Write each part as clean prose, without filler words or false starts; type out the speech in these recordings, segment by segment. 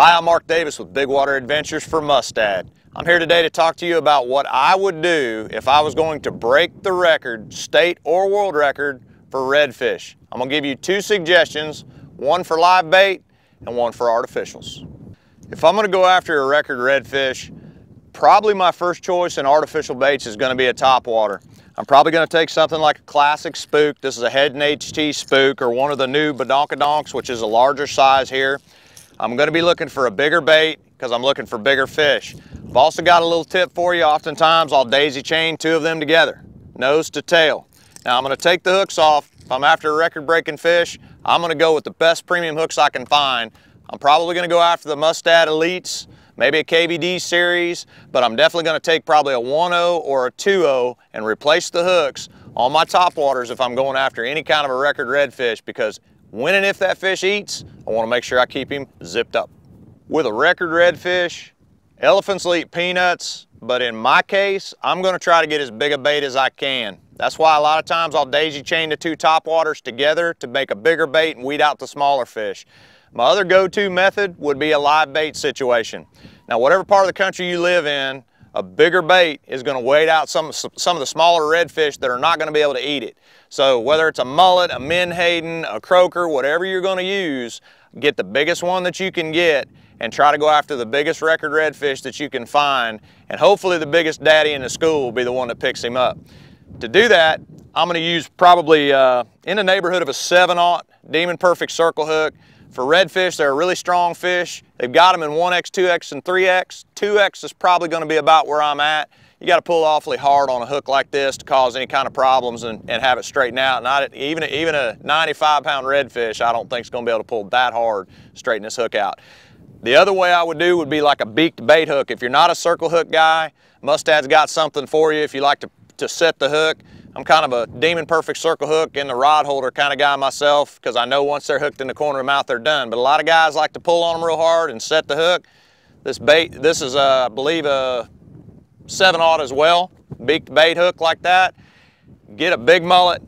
Hi, I'm Mark Davis with Big Water Adventures for Mustad. I'm here today to talk to you about what I would do if I was going to break the record, state or world record, for redfish. I'm going to give you two suggestions, one for live bait and one for artificials. If I'm going to go after a record redfish, probably my first choice in artificial baits is going to be a topwater. I'm probably going to take something like a classic spook. This is a Head and HT spook, or one of the new badonkadonks, which is a larger size here. I'm going to be looking for a bigger bait because I'm looking for bigger fish. I've also got a little tip for you. Oftentimes I'll daisy chain two of them together, nose to tail. Now I'm going to take the hooks off. If I'm after a record-breaking fish, I'm going to go with the best premium hooks I can find. I'm probably going to go after the Mustad Elites, maybe a KVD series, but I'm definitely going to take probably a 1.0 or a 2.0 and replace the hooks on my topwaters if I'm going after any kind of a record redfish, because when and if that fish eats, I want to make sure I keep him zipped up. With a record redfish, elephants will eat peanuts, but in my case, I'm going to try to get as big a bait as I can. That's why a lot of times I'll daisy chain the two topwaters together to make a bigger bait and weed out the smaller fish. My other go-to method would be a live bait situation. Now, whatever part of the country you live in, a bigger bait is going to wade out some of the smaller redfish that are not going to be able to eat it. So whether it's a mullet, a menhaden, a croaker, whatever you're going to use, get the biggest one that you can get and try to go after the biggest record redfish that you can find, and hopefully the biggest daddy in the school will be the one that picks him up. To do that, I'm going to use probably in the neighborhood of a 7/0 Demon Perfect circle hook. For redfish, they're a really strong fish. They've got them in 1X, 2X, and 3X. 2X is probably going to be about where I'm at. You got to pull awfully hard on a hook like this to cause any kind of problems and have it straighten out. Not even a 95-pound redfish, I don't think is going to be able to pull that hard, straighten this hook out. The other way I would do would be like a beaked bait hook. If you're not a circle hook guy, Mustad's got something for you if you like to set the hook. I'm kind of a Demon Perfect circle hook in the rod holder kind of guy myself, because I know once they're hooked in the corner of the mouth, they're done. But a lot of guys like to pull on them real hard and set the hook. This is, I believe, a 7/0 as well, beaked bait hook like that. Get a big mullet,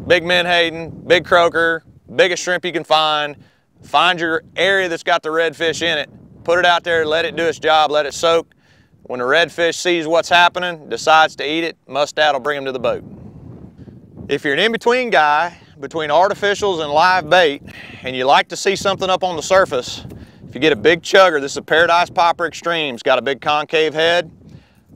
big menhaden, big croaker, biggest shrimp you can find. Find your area that's got the redfish in it. Put it out there, let it do its job, let it soak. When the redfish sees what's happening, decides to eat it, Mustad will bring him to the boat. If you're an in-between guy, between artificials and live bait, and you like to see something up on the surface, if you get a big chugger, this is a Paradise Popper Extreme, it's got a big concave head,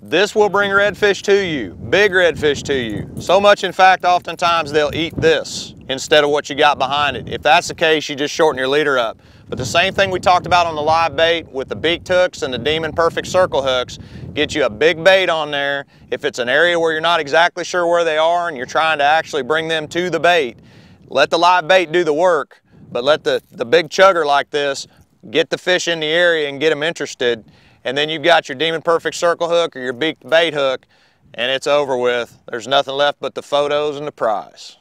this will bring redfish to you, big redfish to you. So much, in fact, oftentimes they'll eat this instead of what you got behind it. If that's the case, you just shorten your leader up. But the same thing we talked about on the live bait with the beaked hooks and the Demon Perfect circle hooks, get you a big bait on there. If it's an area where you're not exactly sure where they are and you're trying to actually bring them to the bait, let the live bait do the work, but let the big chugger like this get the fish in the area and get them interested. And then you've got your Demon Perfect circle hook or your beaked bait hook, and it's over with. There's nothing left but the photos and the prize.